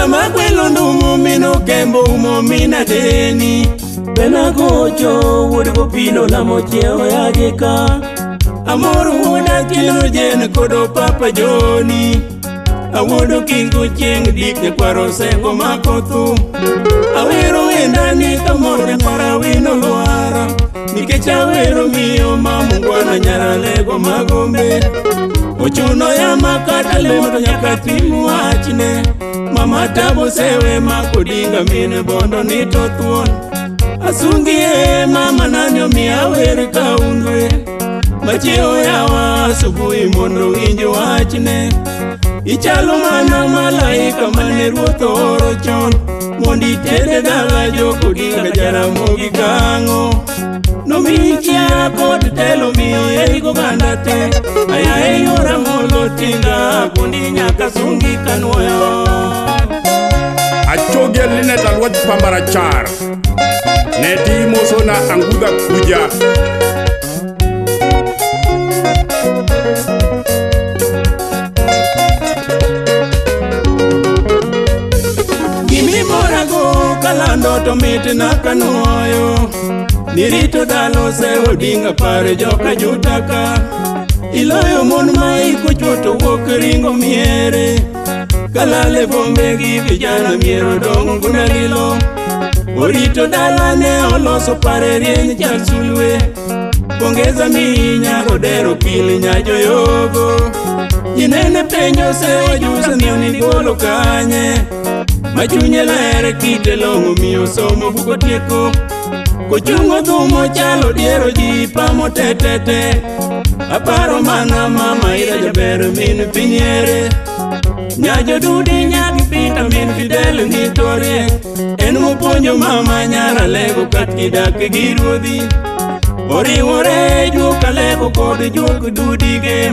Sama gwelo ndumo mino kembo umo mina deni Bena gocho wuod gopino lamo chiewo yagika Amoro wuoda kino jen kodo papa Joni Awuodo kingo chieng dik kwaro sengo makothu Awero wendani kamore para wino luara Nikech awero miyo mamungwana nyara lego magombe Ochuno ya makata lemo nyaka timu wachne Mama tabo sewe makodinga mine bondo nito thuon Asungie mama nanyo miya weri kaundwe Machio yawa asubuhi mondo winjo wachne Ichalo mana malaika mane ruotho oro chon Mondi tede dala joko dinga jaramogi kango Nomikia kod telo miyo yeigo ganda te Aya yora molo tinga kundi nyaka sungi kanwoyo Achoge linet alwat pambara char Neti mosona anguda kuja Gimi morago kalando to miti nakanuoyo Nirito dalo se odinga pare joka jutaka Iloyo mon maiko choto wok ringo miere Kalale bombe gi vijana miero dongo guna lilo Orito dala ne oloso pare rieny chal sulwe Bongeza minya godero pili nyajo yogo Jinene penjo se wajusa miyo nigolo kanye Machunye lere kite longo miyo somo buko tieko Kuchungo dhumo chalo diero jipa motetete Aparo mana mama ira jaber min pinyere Nyajo dudi nyaki pita min fidel nitorie Enu ponyo mama nyara lego katidake giruodhi Oriwore juka lego kod juok dudige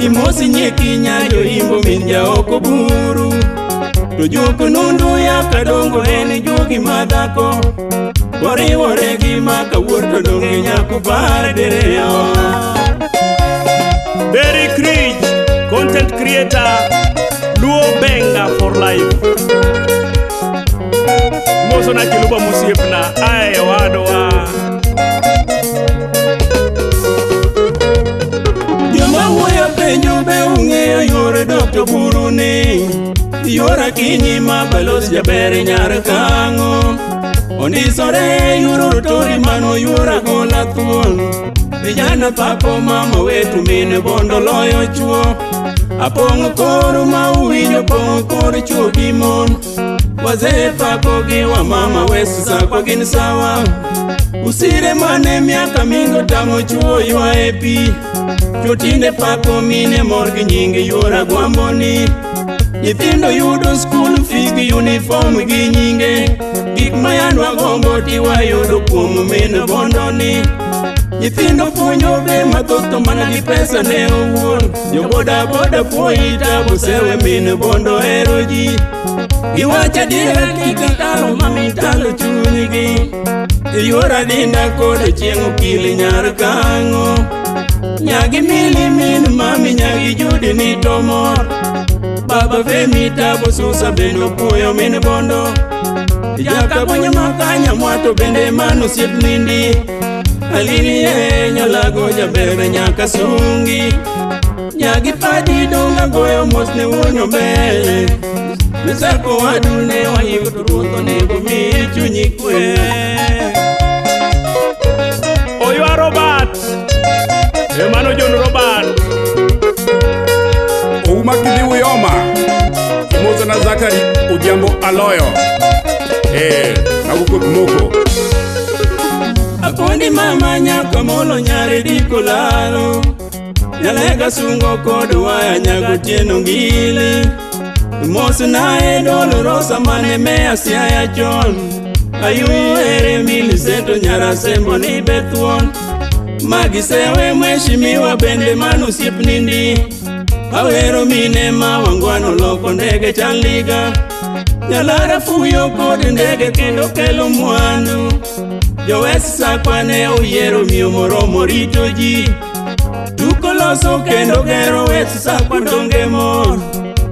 Imosi nyeki nyajo imbo min jaoko buru To juok nundu yaka dongo eni juogi madhako Oriwore gi maka wuoto dongi nyako par dereo Derrick Ridge, content creator, Luo Benga for life. Moso na kiluba musiepna, ae wadoa. Joma wuoyo penjo be ung'eyo yore Dr. Buruni Yora kinyi mabalos jabere nyar kango Ondisore yuro tori mano yura gola thuon Vijana papo mama wetu mine bondo loyo chuo Apong koro ma uwinjo pong koro chuo gimon Wazee pako giwa mama wesu sako gin sawa Usire mane miaka mingo tamo chuo ywa epi Chotinde pako mine morgi nyingi yura gwamboni Nyithindo yudo school fee gi uniform gi nyinge Gik mayanwa gombo tiwa yudo kuom min bondoni Nyithindo puonjo be mathoto mana gi pesa ne owuon Jo boda boda puoi tabu sewe min bondo hero ji Giwacha diera kika talo mami talo chunygi Yora dinda kodo chieng' okili nyar kango Nyagi mili min mami nyagi judi ni tomor Baba femi tabo susa bendo puyo min bondo Jaka bonya makanya mwato bende mano siep nindi Alini ye nyalago jabebe nyaka sungi Nyagi padi donga goyo mosne wonyo bele Misako wadune wa hiyo turuto nego michu nyikwe Oywa Robert, Emano John Robert. Ouma kidhi uyoma Imoza na Zakari Udiambo Aloyo Naguko kumoko Apondi mama nyaka molo nyare diko lalo Nyalega sungo kodo waya nyago tieno ngile Mosi nae dolo rosa mane mea siaya chon Ayu ere mili sento nyara sembo ni bethuon Magisewe mweshimiwa bende manu siep nindi Awero mine ma wangwano loko ndege chanliga Nyalara fuyo kod ndege kendo kelo mwandu Jowesi sakwane uyero miyo moromo rito ji Tuko loso kendo gero wesi sakwa donge mor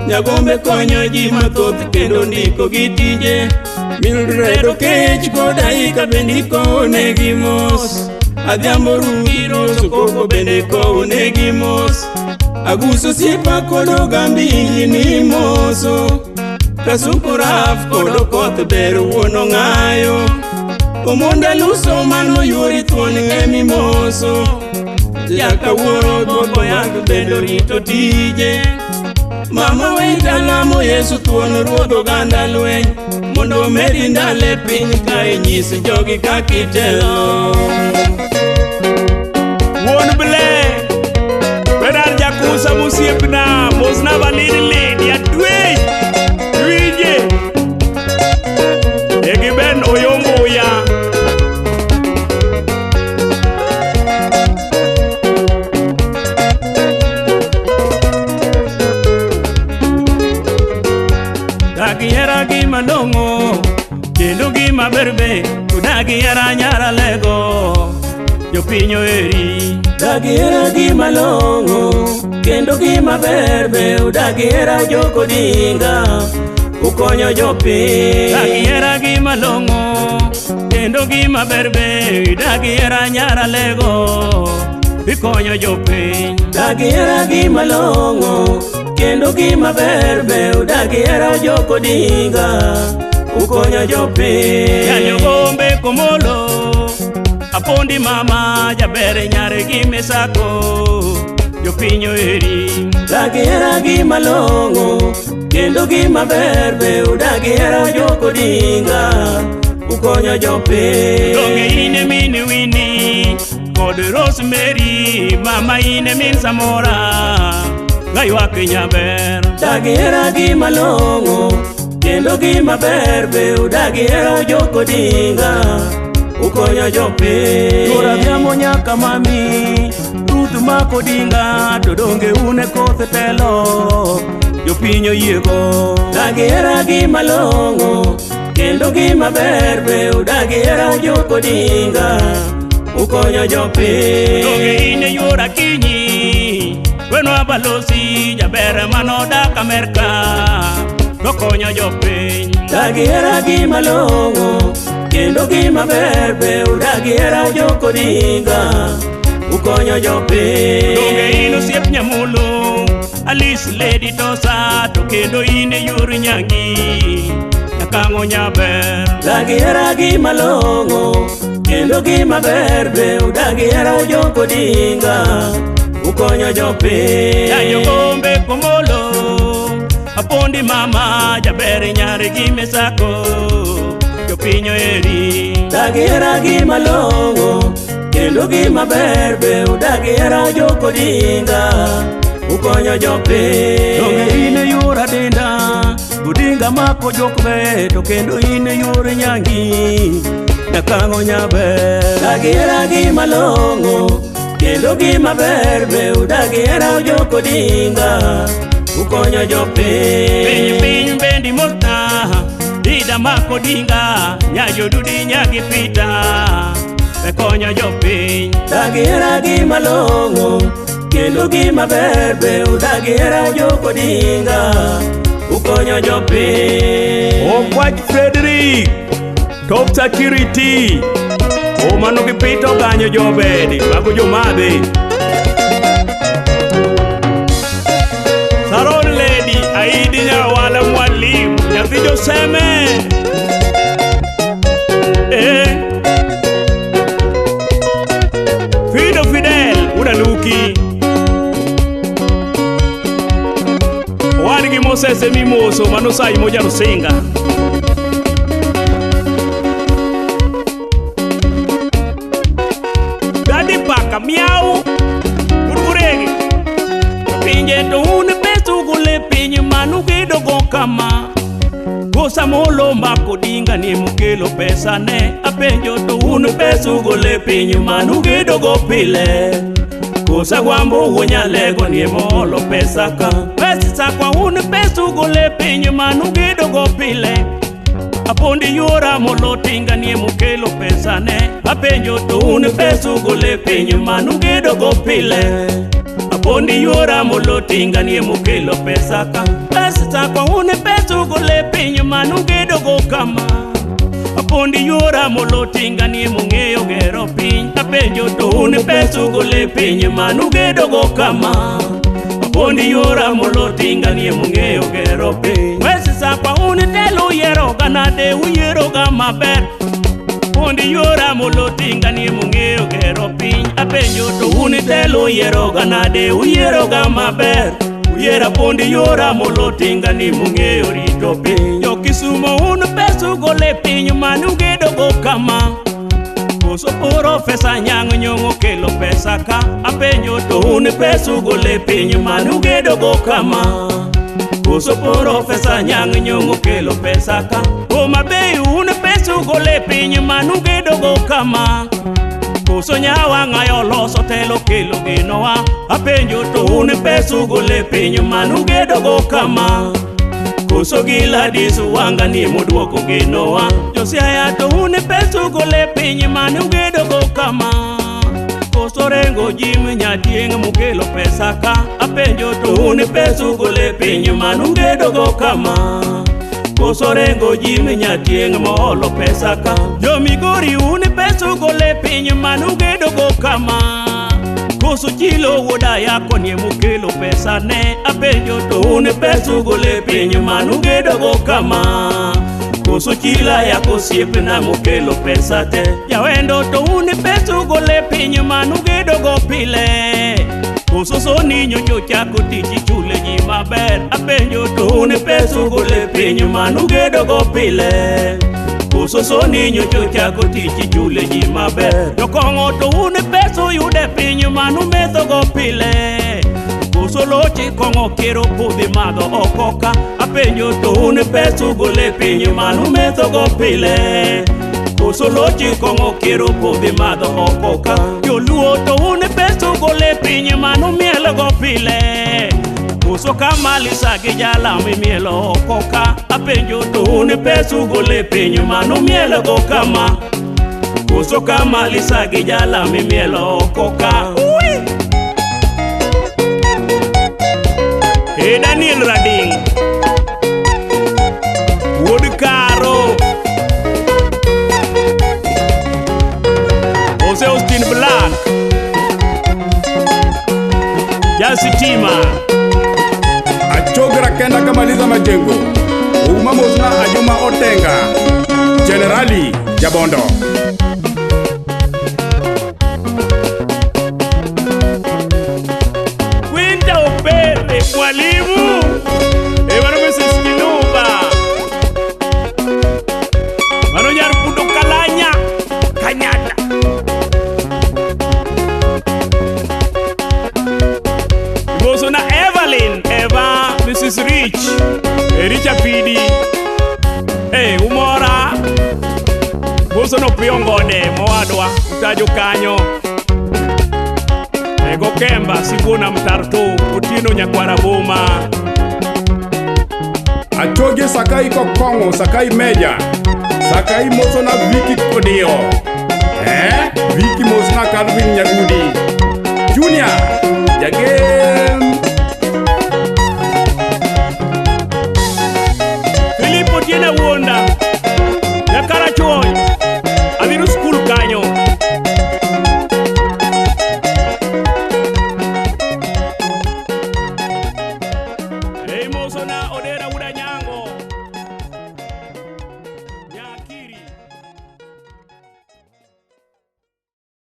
Nyagombe konyo ji mathoth kendo ndiko gi tije. Mildred Okech koda Ika bende ikowonegi mos. Adhiambo Ruiro Sokoko bende ikowonegi mos. Aguso Siepa kod Ogambi ni moso. Kasuku Raf kod Okoth ber wuon Ong'ayo. Omonda Luso mano yori thuon emi moso. Jaka wuoro dwoko yangu bendo rito tije. Mama Weta lamo Yesu thuon ruodh oganda lweny. Mondo meri ndale piny kae nyis jogi kakitelo. Wuon Ble Bedar Jakusa musiepna mosna vanini lady atwey Twije Egi ben oyombo ya Dagiera gima longo Kendo gima berbe Kudagiera nyara lego Jopinyo eri Dagiera gima longo Kendo gima berbe Udagiera joko dinga Ukonyo jopiny Dagiera gima longo Kendo gima berbe Udagiera nyara lego Ikonyo jopiny Dagiera gima longo Kendo gima berbe Udagiera joko dinga Ukonyo jopiny Yanyo gombe komolo Apondi mama jabere nyare gime sako Jopinyo eri Dagiera gima longo Kendo gima berbe Udagiera joko dinga Ukonyo jopiny Donge ine mini wini Kod Rosemary Mama ine min Samora Gaywa kinyaber Dagiera gima longo Kendo gima berbe Udagiera joko dinga Ukonyo jopiny Tora dhiamo nyaka mami Ruth mako dinga To donge une koth telo Jopiny oyiego Dagiera gima longo Kendo gima berbe Udagiera joko dinga Ukonyo jopiny Donge ine yora kinyi Wenwa balosi Jabere manodak Amerika Dokonyo jopiny Dagiera gima longo Kendo gima berbe Udagiera joko dinga Ukonyo jopiny Donge ino siep nyamulu Alice Lady Tosa To kendo ine yuri nyangi Nakango nyaber Dagiera gima longo Kendo gima berbe Udagiera joko dinga Ukonyo jopiny Yanyo gombe komolo Apondi mama jabere nyare gime sako Jopinyo eri Dagiera gima longo Kendo gima berbe Udagiera joko dinga Ukonyo jopiny Donge ine yura dinda Udinga mako jokbe To kendo ine yura nyangi Nakango nyaber Dagiera gima longo Kendo gima berbe Udagiera joko dinga Ukonyo jopiny Piny bendi mota Dida mako dinga Nyajo dudi nyagi pita Bekonyo jopiny Dagiera gima longo Kendo gima berbe Udagiera joko dinga Ukonyo jopiny Okwach Frederick Top security Omano gipito ganyo jobedi Mago jomadhi Saron Lady Aidi Nyawala Mwalimu Nyathi Joseme Fido Fidel Unaluki Wadgi Moses Mimoso Manusai Moja Rusinga Dadi Paka Miau Ururegi Pinje to une pesu gule pinye manu kidogo kama Gosa molo mako dinga ni mukelo pesa ne Apenjo to une pesu gule pinye manu kidogo pile Gosa gwambo unya lego ni molo pesa ka Pesa kwa une pesu gule pinye manu kidogo pile Apondi yora molo tinga ni mukelo pesa ne Apenjo to une pesu gule pinye manu kidogo pile Apondi yora molo tinga ni mukelo pesa ka Westa kwa une pesu gole pinyo manugedo go kama Apondi yora molotinga ni mungeo gero piny Apenjo to une pesu gole pinyo manugedo go kama Apondi yora molotinga ni mungeo gero piny Westa kwa une telo yero ganade uyero gama ber Apondi yora molotinga ni mungeo gero piny Apenjo to une telo yero ganade uyero gama ber Uyera pondi yora molotinga ni mungeo rito piny Yo Kisumo une pesu gole piny manugedo go kama Koso Profesa Nyang' Nyong'o kelo pesa ka Apenjo to une pesu gole piny manugedo go kama Koso Profesa Nyang' Nyong'o kelo pesa ka Homa Bay une pesu gole piny manugedo go kama Koso Nyawanga yo loso telo kelo ginowa Apenjo to une pesu gole piny manugedo go kama Koso Gladys Wanga ni moduoko ginowa Josiaya to une pesu gole piny manugedo go kama Koso Rengo Jim Nyatieng' mukelo pesa ka Apenjo to une pesu gole piny manugedo go kama Koso Rengo Jim Nyatieng' moholo pesa ka Jo Migori une pesu gole piny manugedo go kama Koso Chilo wuoda yako ni mukelo pesa ne Apenjo to une pesu gole piny manugedo go kama Koso Chila yako siepe na mukelo pesa te Jawendo to une pesu gole piny manugedo go pile Koso Soni nyocho chako tichi chule ji maber Apenjo to une pesu gole piny manugedo go pile Koso Soni nyocho chako tichi chule ji maber Jokong'o to une pesu yude piny manumetho go pile Koso Lochi kong'o kero pudhi madho okoka Apenjo to une pesu gole piny manumetho go pile Koso Lochi kong'o kero pudhi madho okoka Joluo to une pesu gole piny manumielo go pile Koso Kamalisa gi Jalamo mielo okoka Apenjo to une pesu gole piny manumielo go kama Koso Kamalisa gi Jalamo mielo okoka Hey Daniel Rading Wuod Karo Jose Austin Black Jasitima Achogra Kenda Kamaliza Majengo Uma Mosna Ajuma Otenga Generali Jabondo Kwinta Opere Mwalimu Ebaro Mrs. Kinuba Mano Nyarupundo Kalanya Kanyata Iboso na Evelyn Eva Mrs. Rich Richa Pidi Hey Umora Boso no Piongode Moadwa Utajo Kanyo Ego Kemba Siguna Mtarto Utino Nyakwara Boma Achoge Sakai Kokongo Sakai Meja Sakai Mosona Viki Kodio Viki Mosona Calvin Nyarudi Junior Jage